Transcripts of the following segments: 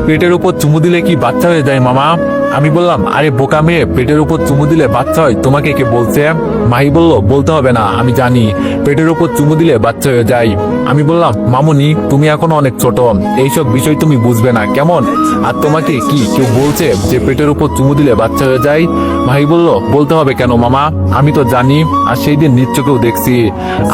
পেটের উপর চুমু দিলে কি বাচ্চা হয়ে যায় মামা? আমি বললাম, আরে বোকা মেয়ে, পেটের উপর চুমু দিলে বাচ্চা হয় তোমাকে কে বলছে? মাহি বলল, বলতে হবে না, আমি জানি পেটের উপর চুমু দিলে বাচ্চা হয়ে যায়। আমি বললাম, মামুনি তুমি এখনো অনেক ছোট, এইসব বিষয় তুমি বুঝবে না কেমন? আর তোমাকে কি কেউ বলছে যে পেটের উপর চুমু দিলে বাচ্চা হয়ে যায়? মাহি বলল, বলতে হবে কেন মামা, আমি তো জানি, আর সেই দিন নিজ চোখেও দেখছি।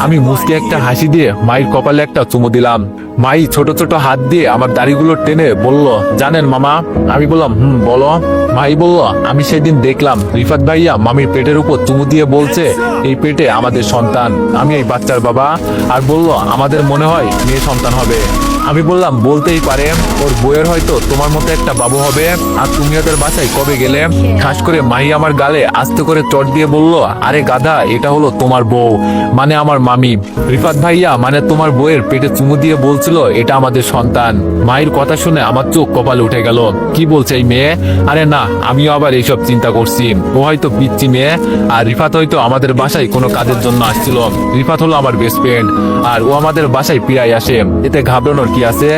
আমি মুচকে একটা হাসি দিয়ে মায়ের কপালে একটা চুমু দিলাম। মাই ছোট ছোট হাত দিয়ে আমার দাড়িগুলো টেনে বলল, জানেন মামা? আমি বললাম, বলো। মাই বলল, আমি সেদিন দেখলাম রিফাত ভাইয়া মামির পেটের উপর চুমু দিয়ে বলছে এই পেটে আমাদের সন্তান, আমি এই বাচ্চার বাবা। আর বলল, আমাদের মনে হয় মেয়ে সন্তান হবে। আমি বললাম, বলতেই পারে, ওর বইয়ের হয়তো তোমার মতো একটা বাবু হবে। আর তুমি ওদের বাসায় কবে গেলে? খাস করে মাহি আমার গালে আস্তে করে চট দিয়ে বলল, আরে গাধা, এটা হলো তোমার বউ, মানে আমার মামি। রিফাত ভাইয়া মানে তোমার বউয়ের পেটে চুমু দিয়ে বলছিল এটা আমাদের সন্তান। মায়ের কথা শুনে আমার চোখ কপালে উঠে গেল। কি বলছে এই মেয়ে? আরে না, আমিও আবার এইসব চিন্তা করছি, ও হয়তো পিচ্চি মেয়ে, আর রিফাত হয়তো আমাদের বাসায় কোনো কাজের জন্য আসছিল। রিফাত হলো আমার বেস্ট ফ্রেন্ড, আর ও আমাদের বাসায় প্রায় আসে, এতে ঘাবড়ানোর কি আছে?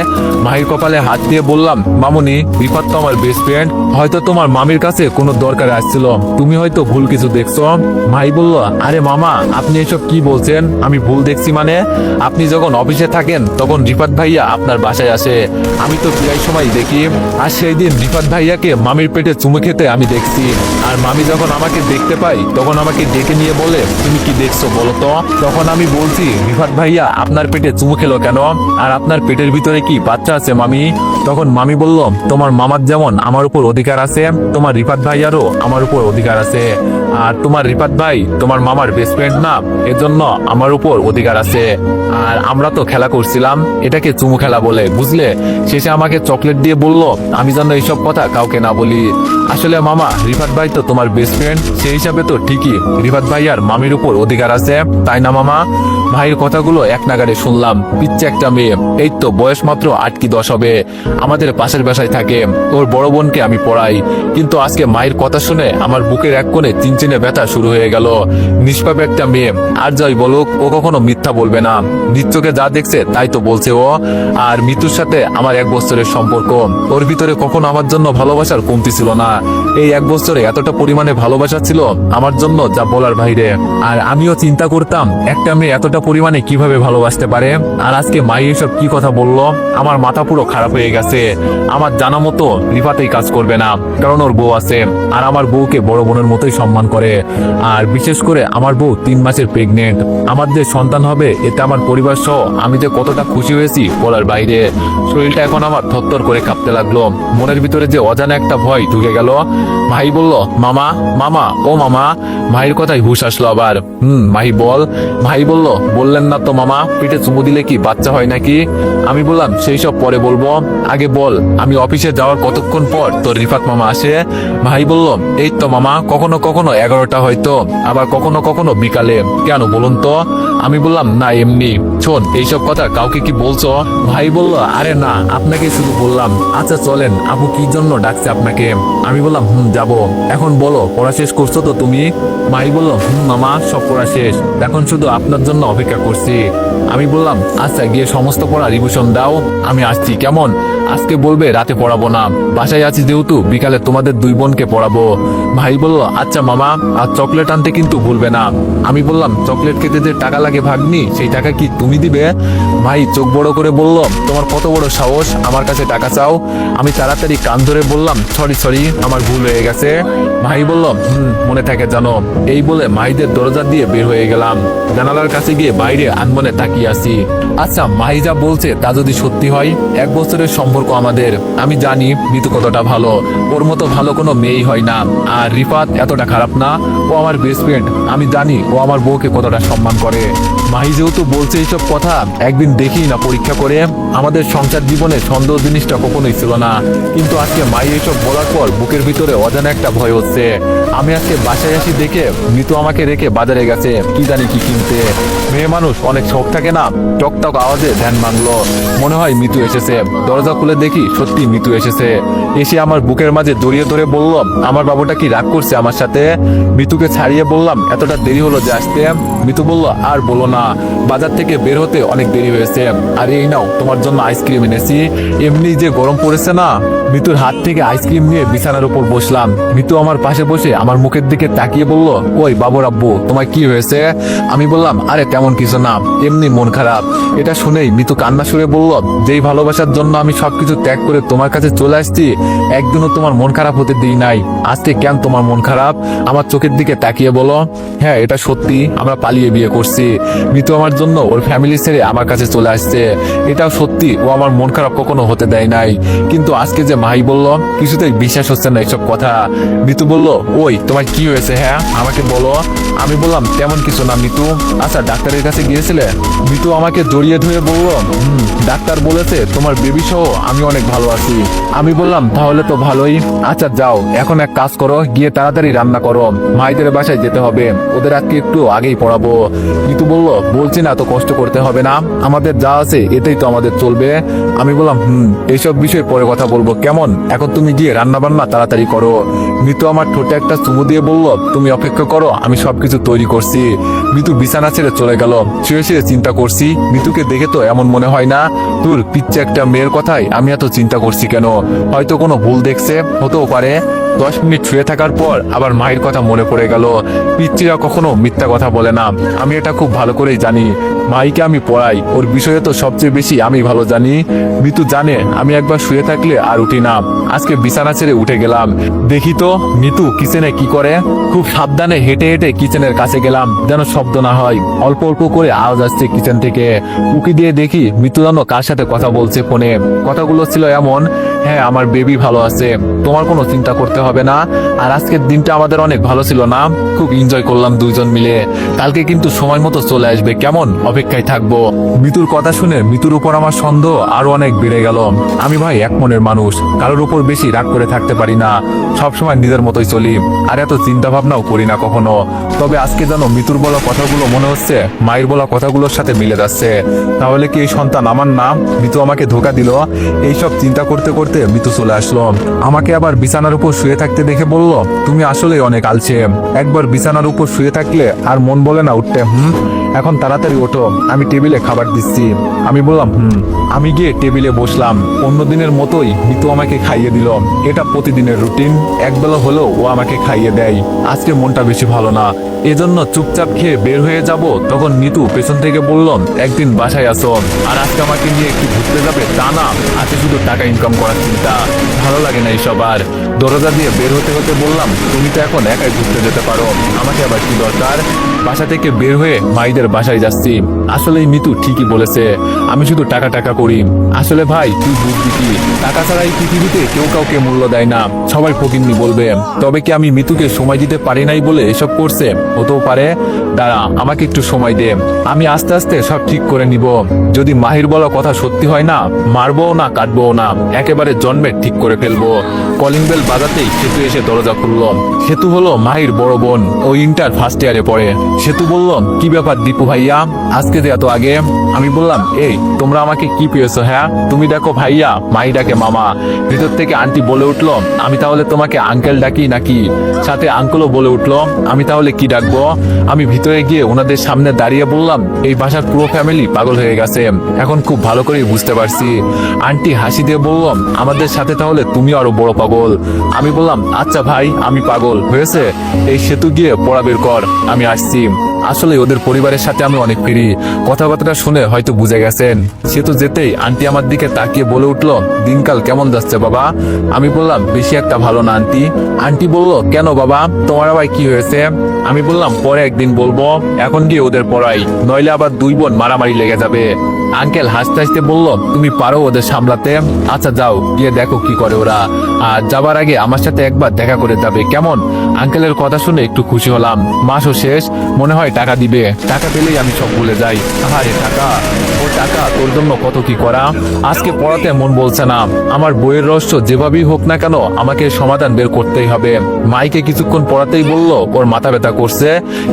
মাহির কপালে হাত দিয়ে বললাম, মামুনি, রিফাত তো আমার বেস্ট ফ্রেন্ড, হয়তো তোমার মামির কাছে কোনো দরকারে আসছিল, তুমি হয়তো ভুল কিছু দেখছো। মাহি বলল, আরে মামা, আপনি এসব কি বলছেন? আমি ভুল দেখছি মানে? আপনি যখন অফিসে থাকেন তখন রিফাত ভাইয়া আপনার বাসায় আসে, আমি তো প্রায় সময় দেখি। আর সেই দিন রিফাত ভাইয়াকে মামির পেটে চুমু খেতে আমি দেখছি। আর মামি যখন আমাকে দেখতে পাই তখন আমাকে ডেকে নিয়ে বলে, তুমি কি দেখছো বলো তো? তখন আমি বলছি, রিফাত ভাইয়া আপনার পেটে চুমু খেলো কেন? আর আপনার পেটের ভিতরে কি বাচ্চা আছে মামি? তখন মামি বলল, তোমার মামার যেমন আমার উপর অধিকার আছে, তোমার রিফাত ভাইয়ারও আমার উপর অধিকার আছে। আর তোমার রিফাত ভাই তোমার মামার বেস্ট ফ্রেন্ড না, এজন্য আমার উপর অধিকার আছে। আর আমরা তো খেলা করছিলাম, এটাকে চুমু খেলা বলে, বুঝলে? শেষে আমাকে চকলেট দিয়ে বলল আমি যেন এইসব কথা কাউকে না বলি। আসলে মামা, রিফাত ভাই তো তোমার বেস্ট ফ্রেন্ড, সেই হিসাবে তো ঠিকই রিফাত ভাই আর মামির উপর অধিকার আছে, তাই না মামা? ভাইয়ের কথাগুলো এক নাগাড়ে শুনলাম। পিচ্ছে একটা মেয়ে, এই তো বয়স মাত্র 8 কি 10 হবে, আমাদের পাশের বাসায় থাকে, ওর বড় বোনকে আমি পড়াই। কিন্তু আজকে মায়ের কথা শুনে আমার বুকের এক কোণে চিনচিনে ব্যথা শুরু হয়ে গেল। নিষ্পাপ একটা মেয়ে, আর যাই বলুক, ও কখনো মিথ্যা বলবে না, নিজ চোখে যা দেখছে তাই তো বলছে ও। আর মৃত্যুর সাথে আমার 1 বছরের সম্পর্ক, ওর ভিতরে কখনো আমার জন্য ভালোবাসার কমতি ছিল না। এই 1 বছরে এতটা পরিমাণে ভালোবাসা ছিল আমার জন্য যা বলার বাইরে। আর আমিও চিন্তা করতাম একটা মেয়ে এতটা পরিমাণে কিভাবে ভালোবাসতে পারে। আর আজকে মাই এসব কি কথা বললো, আমার মাথা পুরো খারাপ হয়ে গেছে। আমার জানা মতো রিফাতেই কাজ করবে না, কারণ ওর বউ আছে, আর আমার বউকে বড় বোনের মতোই সম্মান করে। আর বিশেষ করে আমার বউ 3 মাসের প্রেগনেন্ট, আমার যে সন্তান হবে এতে আমার পরিবার সহ আমি যে কতটা খুশি হয়েছি বলার বাইরে। শরীরটা এখন আমার থরথর করে কাঁপতে লাগলো, মনের ভিতরে যে অজানা একটা ভয় ঢুকে গেল। ভাই বলল, মামা, মামা, ও মামা। ভাইয়ের কথাই হুশ আসলো আবার। মাহি বল। ভাই বলল, বললেন না তো মামা, পেটে চুমু দিলে কি বাচ্চা হয় নাকি? আমি বললাম, সেই সব পরে বলবো, আগে বল আমি অফিসে যাওয়ার কতক্ষণ পর তোর রিফাত মামা আসে? ভাই বলল, এই তো মামা, কখনো কখনো 11টা হয়তো, আবার কখনো কখনো বিকালে। কেন বলুন তো? আমি বললাম, না এমনি। শোন, এইসব কথা কাউকে কি বলছো? ভাই বলল, আরে না, আপনাকে শুধু বললাম। আচ্ছা চলেন, আপু কি জন্য ডাকছে আপনাকে? আমি বললাম, যাবো। এখন বলো, পড়া শেষ করছো তো তুমি? মাই বলল, মামা, সব পড়া শেষ, এখন শুধু আপনার জন্য অপেক্ষা করছি। আমি বললাম, আচ্ছা গিয়ে সমস্ত পড়া রিভিশন দাও, আমি আসছি কেমন? আজকে বলবে রাতে পড়াবো না, বাসায় আছি যেহেতু বিকালে তোমাদের 2 বোনকে পড়াবো। ভাই বলল, আচ্ছা মামা, আর চকলেট আনতে কিন্তু ভুলবে না। আমি বললাম, চকলেট খেতে যে টাকা লাগে ভাগ্নি, সেই টাকা কি তুমি দিবে? ভাই চোখ বড় করে বলল, তোমার কত বড় সাহস আমার কাছে টাকা চাও? আমি তাড়াতাড়ি কান ধরে বললাম, সরি, আমার ভুল হয়ে গেছে। ভাই বলল, মনে থাকে জানো। এই বলে মাহিদের দরজা দিয়ে বের হয়ে গেলাম। জানালার কাছে গিয়ে বাইরে আনমনে তাকিয়ে আছি। আচ্ছা, মাহি যা বলছে তা যদি সত্যি হয়, 1 বছরের সম্পর্ক আমাদের, আমি জানি মিতু কতটা ভালো, ওর মতো ভালো কোনো মেয়েই হয় না। আর রিফাত এতটা খারাপ না, ও আমার বেস্ট ফ্রেন্ড, আমি জানি ও আমার বউকে কতটা সম্মান করে। মাহি যেহেতু বলছে এইসব কথা, একদিন দেখি না পরীক্ষা করে। আমাদের সংসার জীবনে সন্দেহ জিনিসটা কখনোই ছিল না, কিন্তু আজকে মাহি এইসব বলার পর বুকের ভিতরে অজানা একটা ভয় হচ্ছে। আমি আজকে বাসায় আসি দেখে মিতু আমাকে রেখে বাজারে গেছে, কি জানি কি কিনতে। মেয়ে মানুষ অনেক শখ থাকে মুখটাকে না টকটক আওয়াজে ধ্যান ভাঙলো। মনে হয় মিতু এসেছে। দরজা খুলে দেখি সত্যি মিতু এসেছে। এসে আমার বুকের মাঝে জড়িয়ে ধরে বলল, আমার বাবুটা কি রাগ করছে আমার সাথে? মিতুকে ছাড়িয়ে বললাম, এতটা দেরি হলো যে আসতে? মিতু বলল, আর বলো না, বাজার থেকে বের হতে অনেক দেরি হয়েছে। আর এই নাও তোমার জন্য আইসক্রিম এনেছি। এমনি যে গরম পড়েছে না। মিতুর হাত থেকে আইসক্রিম নিয়ে বিছানার উপর বসলাম। মিতু আমার পাশে বসে আমার মুখের দিকে তাকিয়ে বলল, ওই বাবুর আব্বু, তোমার কি হয়েছে? আমি বললাম, আরে তেমন কিছু না, এমনি মন খারাপ। এটা শুনেই মিতু কান্না সুরে বলল, যেই ভালোবাসার জন্য আমি সবকিছু ত্যাগ করে তোমার কাছে চলে আসছি, একদিনও তোমার মন খারাপ হতে দিই নাই। আজকে কেন তোমার মন খারাপ? আমার চোখের দিকে তাকিয়ে বলো। হ্যাঁ, এটা সত্যি, আমরা পালিয়ে বিয়ে করছি। মিতু আমার জন্য ওর ফ্যামিলি ছেড়ে আমার কাছে চলে আসছে। এটাও সত্যি, ও আমার মন খারাপ কখনো হতে দেয় নাই। কিন্তু আজকে যে মাহি বলল, কিছুতেই বিশ্বাস হচ্ছে না এসব কথা। মিতু বলল, ওই তোমার কি হয়েছে? হ্যাঁ আমাকে বলো। আমি বললাম, তেমন কিছু না মিতু। আচ্ছা, ডাক্তারের কাছে গিয়েছিলে? মিতু আমাকে জড়িয়ে ধরে বলল, ডাক্তার বলেছে তোমার বেবি সহ আমি অনেক ভালো আছি। আমি বললাম, তাহলে তো ভালোই। আচ্ছা যাও, এখন এক কাজ করো, গিয়ে তাড়াতাড়ি রান্না করো, মাইদের বাসায় যেতে হবে, ওদের আজকে একটু আগেই পড়াবো। মিতু বলল, বলছি না তো কষ্ট করতে হবে না, আমাদের যা আছে এতেই তো আমাদের চলবে। আমি বললাম, এইসব বিষয়ে পরে কথা বলবো কেমন, এখন তুমি গিয়ে রান্না বান্না তাড়াতাড়ি করো। মিতু আমার ঠোঁটে একটা চুমু দিয়ে বলল, তুমি অপেক্ষা করো, আমি সবকিছু তৈরি করছি। মিতু বিছানা ছেড়ে চলে গেল। শুয়ে শুয়ে চিন্তা করছি, মিতুকে দেখে তো এমন মনে হয় না। তোর পিচ্ছে একটা মেয়ের কথাই আমি এত চিন্তা করছি কেন? হয়তো কোনো ভুল দেখছে, হতেও পারে। 10 মিনিট শুয়ে থাকার পর আবার মায়ের কথা মনে পড়ে গেল। পিচ্চিরা কখনো মিথ্যা কথা বলে না, আমি এটা খুব ভালো করেই জানি। মাইকে আমি পড়াই, ওর বিষয়ে তো সবচেয়ে বেশি আমি ভালো জানি। মিতু জানে আমি একবার শুয়ে থাকলে আর উঠি না। আজকে বিছানা ছেড়ে উঠে গেলাম। দেখি তো মিতু কিচেনে কি করে। খুব সাবধানে হেঁটে হেঁটে কিচেনের কাছে গেলাম, যেন শব্দ না হয়। অল্প অল্প করে আওয়াজ আসছে কিচেন থেকে। উকি দিয়ে দেখি মিতু যেন কার সাথে কথা বলছে ফোনে। কথাগুলো ছিল এমন, হ্যাঁ আমার বেবি ভালো আছে, তোমার কোনো চিন্তা করতে হবে না। আর আজকের দিনটা আমাদের অনেক ভালো ছিল না? খুব এনজয় করলাম দুইজন মিলে। কালকে কিন্তু সময় মতো চলে আসবে, কেমন? অপেক্ষায় থাকবো। মিতুর কথা শুনে মিতুর উপর আমার সন্দেহ আরো অনেক বেড়ে গেল। আমি ভাই এক মনের মানুষ, কারোর উপর বেশি রাগ করে থাকতে পারি না। সবসময় নিজের মতোই চলি, আর এত চিন্তা ভাবনাও করি না কখনো। তবে আজকে যেন মিতুর বলা কথাগুলো মনে হচ্ছে মায়ের বলা কথাগুলোর সাথে মিলে যাচ্ছে। তাহলে কি এই সন্তান আমার না? মিতু আমাকে ধোকা দিল। এইসব চিন্তা করতে করতে মিতু চলে আসলো। আমাকে আবার বিছানার উপর শুয়ে থাকতে দেখে বলল, তুমি আসলে অনেক আলছে। একবার বিছানার উপর শুয়ে থাকলে আর মন বলে না উঠতে। এখন তাড়াতাড়ি ওঠো, আমি টেবিলে খাবার দিচ্ছি। আমি বললাম, আমি গিয়ে টেবিলে বসলাম। অন্য দিনের মতোই মিতু আমাকে খাইয়ে দিল। এটা প্রতিদিনের রুটিন, একবেলা হলেও ও আমাকে খাইয়ে দেয়। আজকে মনটা বেশি ভালো না, এজন্য চুপচাপ খেয়ে বের হয়ে যাব। তখন মিতু পেছন থেকে বলল, একদিন বাসায় আসো, আর আজকে আমাকে নিয়ে একটু ঘুরতে যাবে। তা না, আজকে শুধু টাকা ইনকাম করার চিন্তা, ভালো লাগে না এইসব। আর দরজা দিয়ে বের হতে হতে বললাম, তুমি তো এখন একাই ঘুরতে যেতে পারো, আমাকে আবার কি দরকার? বাসা থেকে বের হয়ে মাইদের বাসায় যাচ্ছি। আসলে মিতু ঠিকই বলেছে, আমি শুধু টাকা টাকা করি। আসলে ভাই তুই বুঝবি কি, টাকা ছাড়া এই পৃথিবীতে কেউ কাউকে মূল্য দেয় না, সবাই ফকিন্নি বলবে। তবে কি আমি মিতুকে সময় দিতে পারি নাই বলে এসব করছে? হতেও পারে। দাঁড়া, আমাকে একটু সময় দে, আমি আস্তে আস্তে সব ঠিক করে নিব। যদি মাহির বলা কথা সত্যি হয় না, মারবো না কাটবো না, একেবারে জন্মের ঠিক করে ফেলবো। কলিং বেল বাজাতেই সেতু এসে দরজা খুলল। সেতু হলো মাহির বড় বোন, ও ইন্টার ফার্স্ট ইয়ারে পড়ে। সেতু বলল, কি ব্যাপার দীপু ভাইয়া, আজকে যে এত আগে? আমি বললাম, এই তোমরা আমাকে কি পেয়েছো? হ্যাঁ তুমি ডাকো ভাইয়া, মাহি ডাকে মামা। ভিতর থেকে আন্টি বলে উঠলো, আমি তাহলে তোমাকে আঙ্কেল ডাকি নাকি? সাথে আঙ্কেলও বলে উঠলো, আমি তাহলে কি ডাকবো? আমি ভিতরে গিয়ে ওনাদের সামনে দাঁড়িয়ে বললাম, এই বাসার পুরো ফ্যামিলি পাগল হয়ে গেছে, এখন খুব ভালো করেই বুঝতে পারছি। আন্টি হাসি দিয়ে বলল, আমাদের সাথে তাহলে তুমি আরো বড় পাগল। আমি বললাম, আচ্ছা ভাই আমি পাগল হয়েছে, এই সেতু গিয়ে পড়া বের কর, আমি আসছি। আসলে ওদের পরিবারের সাথে আমি অনেক ফিরি, কথাবার্তা শুনে হয়তো বুঝে গেছেন। সেতু যেতেই আন্টি আমার দিকে তাকিয়ে বলে উঠলো, দিনকাল কেমন যাচ্ছে বাবা? আমি বললাম, বেশি একটা ভালো না আন্টি। আন্টি বলল, কেন বাবা, তোমার আবার কি হয়েছে? আমি বললাম, পরে একদিন বলবো, এখন গিয়ে ওদের পড়াই, নইলে আবার দুই বোন মারামারি লেগে যাবে। আঙ্কেল হাসতে হাসতে বলল, তুমি পারো ওদের সামলাতে। আচ্ছা যাও, গিয়ে দেখো কি করে ওরা। আর যাবার আগে আমার সাথে একবার দেখা করে যাবে, কেমন? আঙ্কেলের কথা শুনে একটু খুশি হলাম। মাসও শেষ, মনে হয় টাকা দিবে। টাকা পেলেই আমি সব ভুলে যাই। আরে টাকা, ও টাকা তোর জন্য কত কি করা। আজকে পড়াতে মন বলছে না। আমার বইয়ের রহস্য যেভাবেই হোক না কেন আমাকে সমাধান বের করতেই হবে। মাইকে কিছুক্ষণ পড়াতেই বলল ওর মাথা ব্যথা করছে,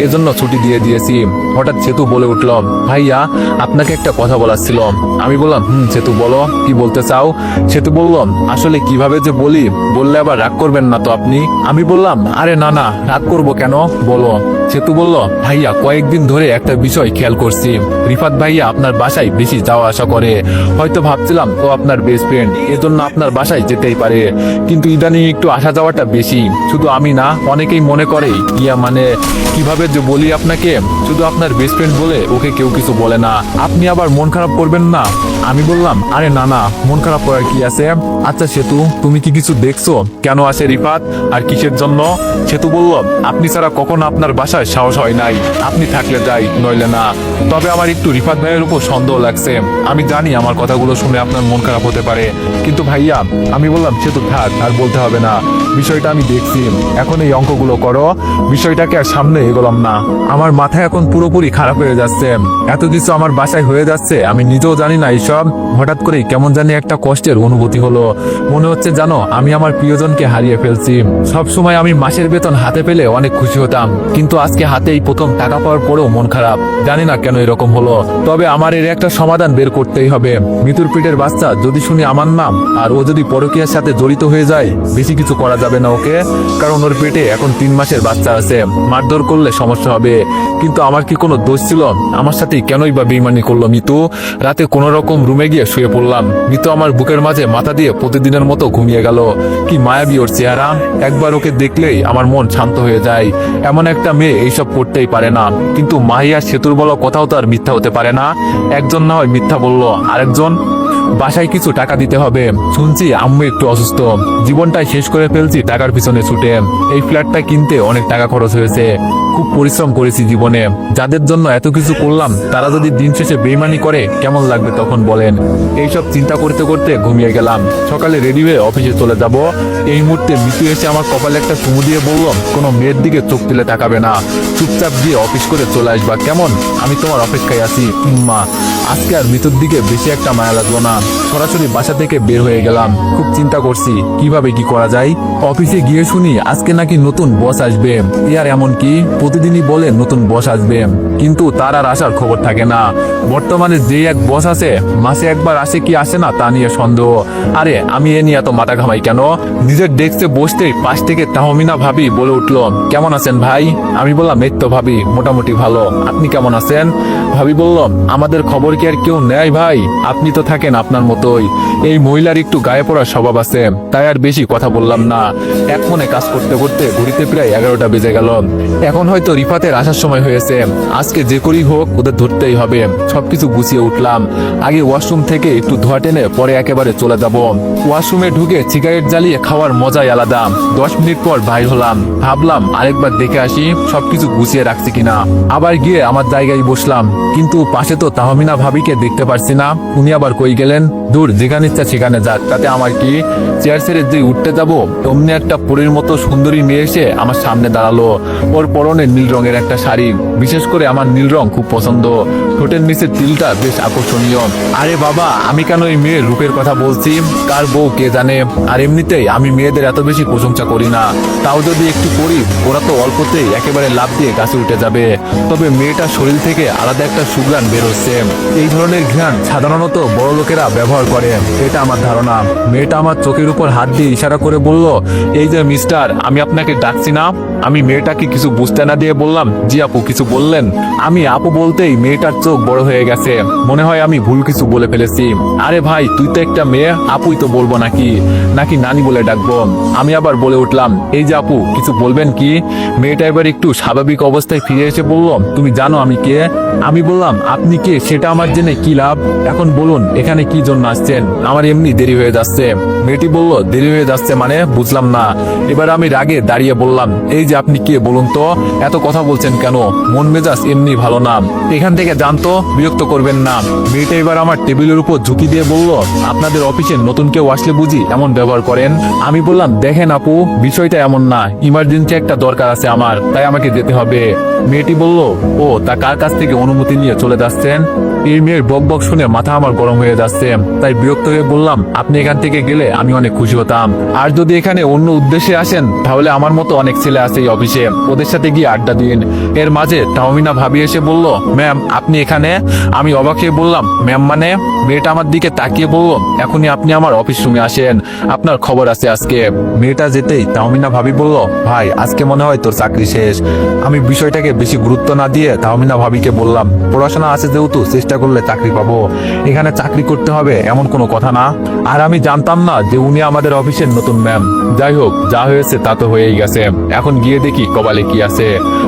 এজন্য ছুটি দিয়ে দিয়েছি। হঠাৎ সেতু বলে উঠল, ভাইয়া আপনাকে একটা কথা বলার ছিল। আমি বললাম, সেতু বলো, কি বলতে চাও? সেতু বলল, আসলে কিভাবে যে বলি, বললে আবার রাগ করবেন না তো আপনি? আমি বললাম, আরে না না, রাগ করবো কেন, বলো। সেতু বলল, ভাইয়া কয়েকদিন ধরে একটা বিষয় খেয়াল করছি। রিফাত ভাইয়া আপনার বাসায় বেশি যাওয়া আসা করে। হয়তো ভাবছিলাম ও আপনার বেস্ট ফ্রেন্ড, এজন্য আপনার বাসায় যেতেই পারে। কিন্তু ইদানিং একটু আসা যাওয়াটা বেশি। শুধু আমি না, অনেকেই মনে করে মানে কিভাবে যে বলি আপনাকে, শুধু আপনার বেস্ট ফ্রেন্ড বলে ওকে কেউ কিছু বলে না। আপনি আবার মন খারাপ করবেন না। আমি বললাম, আরে না না, মন খারাপ করার কি আছে। আচ্ছা সেতু, তুমি কি কিছু দেখছো? কেন আসে রিফাত, আর কিসের জন্য? সেতু বলল, আপনি ছাড়া কখনো আপনার বাসায় সাহস হয় নাই। আপনি থাকলে যাই, নইলে না। তবে আমার একটু রিফাত ভাইয়ের উপর সন্দেহ লাগছে। আমি জানি আমার কথাগুলো শুনে আপনার মন খারাপ হতে পারে, কিন্তু ভাইয়া। আমি বললাম, সেতু থাক, আর বলতে হবে না। বিষয়টা আমি দেখছি। এখন এই অঙ্কগুলো করো। বিষয়টাকে আর সামনে এগোলাম না। আমার মাথা এখন পুরোপুরি খারাপ হয়ে যাচ্ছে। এত কিছু আমার বাসায় হয়ে যাচ্ছে, আমি নিজেও জানি না এইসব। হঠাৎ করেই কেমন জানি একটা কষ্টের অনুভূতি হলো। মনে হচ্ছে জানো, আমি আমার প্রিয়জনকে হারিয়ে ফেলছি। সব সময় আমি মাসের বেতন হাতে পেলে অনেক খুশি হতাম, কিন্তু আজকে হাতেই প্রথম টাকা পাওয়ার পরেও মন খারাপ। জানি না কেন এরকম হলো। তবে আমার এর একটা সমাধান বের করতেই হবে। মৃত্যুর পেটের বাচ্চা যদি শুনি আমার নাম, আর ও যদি পরকীয়ার সাথে জড়িত হয়ে যায়, বেশি কিছু করা যাবে না ওকে। কারণ ওর পেটে এখন 3 মাসের বাচ্চা আছে। মারধর করলে সমস্যা হবে। কিন্তু আমার কি কোনো দোষ ছিল? আমার সাথে কেনই বা বেইমানি করলো মিতু? রাতে কোনো রকম রুমে গিয়ে শুয়ে পড়লাম। মিতু আমার বুকের মাঝে মাথা দিয়ে প্রতিদিনের মতো ঘুমিয়ে গেল। কি মায়াবী ওর চেহারা। একবার ওকে দেখলেই আমার মন শান্ত হয়ে যায়। এমন একটা মেয়ে এইসব করতেই পারে না। কিন্তু মাহিয়া সেতুর বলা কথাও তো আর মিথ্যা হতে পারে না। একজন না হয় মিথ্যা বললো, আরেকজন। বাসায় কিছু টাকা দিতে হবে। শুনছি আম্মু একটু অসুস্থ। জীবনটাই শেষ করে ফেলছি টাকার পিছনে ছুটে। এই ফ্ল্যাটটা কিনতে অনেক টাকা খরচ হয়েছে। খুব পরিশ্রম করেছি জীবনে। যাদের জন্য এত কিছু করলাম, তারা যদি দিন শেষে বেইমানি করে, কেমন লাগবে তখন বলেন? এইসব চিন্তা করতে করতে ঘুমিয়ে গেলাম। সকালে রেডি হয়ে অফিসে চলে যাব। এই মুহূর্তে মিতু এসে আমার কপালে একটা চুমু দিয়ে বলল, কোনো মেয়ের দিকে চোখ তুলে তাকাবে না। চুপচাপ গিয়ে অফিস করে চলে আসবা, কেমন? আমি তোমার অপেক্ষায় আছি মা। আজকে আর মিতুর দিকে বেশি একটা মায়া লাগলো না। সরাসরি বাসা থেকে বের হয়ে গেলাম। খুব চিন্তা করছি কিভাবে কি করা যায়। অফিসে গিয়ে শুনি আজকে নাকি নতুন বস আসবে। ইয়ার এমন কি, প্রতিদিনই বলে নতুন বস আসবে, কিন্তু তার আর আসার খবর থাকে না। বর্তমানে যে এক বস আছে, মাসে একবার আসে কি আসে না তা নিয়ে সন্দেহ। আরে আমি এ নিয়ে এত মাথা ঘামাই কেন? নিজের ডেস্কে বসতেই পাশ থেকে তাহমিনা ভাবি বলে উঠলো, কেমন আছেন ভাই? আমি বললাম, এই তো ভাবি, মোটামুটি ভালো। আপনি কেমন আছেন? ভাবি বলল, আমাদের খবর কি আর কেউ নেয় ভাই? আপনি তো থাকেন আপনার মতোই। এই মহিলার একটু গায়ে পড়ার স্বভাব আছে, তাই আর বেশি কথা বললাম না। এক মনে কাজ করতে করতে ঘড়িতে প্রায় 11টা বেজে গেল। এখন হয়তো রিফাতের আসার সময় হয়েছে। আজকে যে করেই হোক ওদের ধরতেই হবে। সবকিছু গুছিয়ে উঠলাম। আগে ওয়াশরুম থেকে একটু ধোয়া টেনে পরে একেবারে চলে যাব। ওয়াশরুমে ঢুকে সিগারেট জ্বালিয়ে খাওয়ার মজাই আলাদা। 10 মিনিট পর বাইর হলাম। ভাবলাম আরেকবার দেখে আসি সবকিছু গুছিয়ে রাখছি কিনা। আবার গিয়ে আমার জায়গায় বসলাম, কিন্তু পাশে তো তাহমিনা ভাবিকে দেখতে পারছি না। উনি আবার কই গেলেন? দূর, যেখানে ইচ্ছা সেখানে যাক, তাতে আমার কি। চেয়ার ছেড়ে যে উঠতে যাব, অমনি একটা পরীর মতো সুন্দরী মেয়ে এসে আমার সামনে দাঁড়ালো। ওর পরনে নীল রঙের একটা শাড়ি। বিশেষ করে আমার নীল রং খুব পছন্দ। ঠোঁটের নিচে তিলটা বেশ আকর্ষণীয়। আরে বাবা, আমি কেন এই মেয়ের রূপের কথা বলছি? কার বউ কে জানে। আর এমনিতেই আমি মেয়েদের এত বেশি প্রশংসা করি না। তাও যদি একটু করি, ওরা তো অল্পতেই একেবারে লাফ দিয়ে গাছে উঠে যাবে। তবে মেয়েটার শরীর থেকে আলাদা একটা সুঘ্রাণ বের হচ্ছে। এই ধরনের ঘ্রাণ সাধারণত বড় লোকেরা ব্যবহার করে, এটা আমার ধারণা। মেয়েটা আমার চোখের উপর হাত দিয়ে ইশারা করে বলল, এই যে মিস্টার, আমি আপনাকে ডাকছি না। আমি মেয়েটাকে কিছু বুঝতে না দিয়ে বললাম, জি আপু, কিছু বললেন? আমি আপু বলতেই মেয়েটার চোখ বড় হয়ে গেছে। মনে হয় আমি ভুল কিছু বলে ফেলেছি। আরে ভাই, তুই তো একটা মেয়ে, আপুই তো বলবো নাকি নাকি নানি বলে ডাকবো? আমি আবার বলে উঠলাম, এই যে আপু, কিছু বলবেন কি? মেয়েটা এবার একটু স্বাভাবিক অবস্থায় ফিরে এসে বলল, তুমি জানো আমি কে? আমি বললাম, আপনি কে সেটা আমার জেনে কি লাভ? এখন বলুন এখানে কি জন্য আসছেন? আমার এমনি দেরি হয়ে যাচ্ছে। মেয়েটি বলল, দেরি হয়ে যাচ্ছে মানে? বুঝলাম না। এবার আমি রাগে দাঁড়িয়ে বললাম, এই এই যে আপনি কে বলুন তো, এত কথা বলছেন কেন? মন মেজাজ এমনি ভালো না, এখান থেকে জানতো, বিরক্ত করবেন না। মেয়েটা এবার আমার টেবিলের উপর ঝুঁকি দিয়ে বলল, আপনাদের অফিসে নতুন কেউ আসলে বুঝি এমন ব্যবহার করেন? আমি বললাম, দেখেন আপু, বিষয়টা এমন না, ইমার্জেন্সি একটা দরকার আছে আমার, তাই আমাকে যেতে হবে। মেয়েটি বলল, ও তা কার কাছ থেকে অনুমতি নিয়ে চলে যাচ্ছেন? এই মেয়ের বক বক শুনে মাথা আমার গরম হয়ে যাচ্ছে, তাই বিরক্ত হয়ে বললাম, আপনি এখান থেকে গেলে আমি অনেক খুশি হতাম। আর যদি এখানে অন্য উদ্দেশ্যে আসেন তাহলে আমার মতো অনেক ছেলে আছে এই অফিসে, ওদের সাথে গিয়ে আড্ডা দিন। এর মাঝে তাহমিনা ভাবি এসে বলল, ম্যাম আপনি এখানে? আমি অবাক হয়ে বললাম, ম্যাম মানে? মেয়েটা আমার দিকে তাকিয়ে বলল, এখনই আপনি আমার অফিস রুমে আসেন, আপনার খবর আছে আজকে। মেয়েটা যেতেই তাহমিনা ভাবি বলল, ভাই আজকে মনে হয় তোর চাকরি শেষ। আমি বিষয়টাকে বেশি গুরুত্ব না দিয়ে তাহমিনা ভাবিকে বললাম, পড়াশোনা আছে যেহেতু চেষ্টা করলে চাকরি পাবো, এখানে চাকরি করতে হবে এমন কোনো কথা না। আর আমি জানতাম না যে উনি আমাদের অফিসের নতুন ম্যাম। যাই হোক, যা হয়েছে তা তো হয়েই গেছে, এখন গিয়ে দেখি কপালে কি আছে।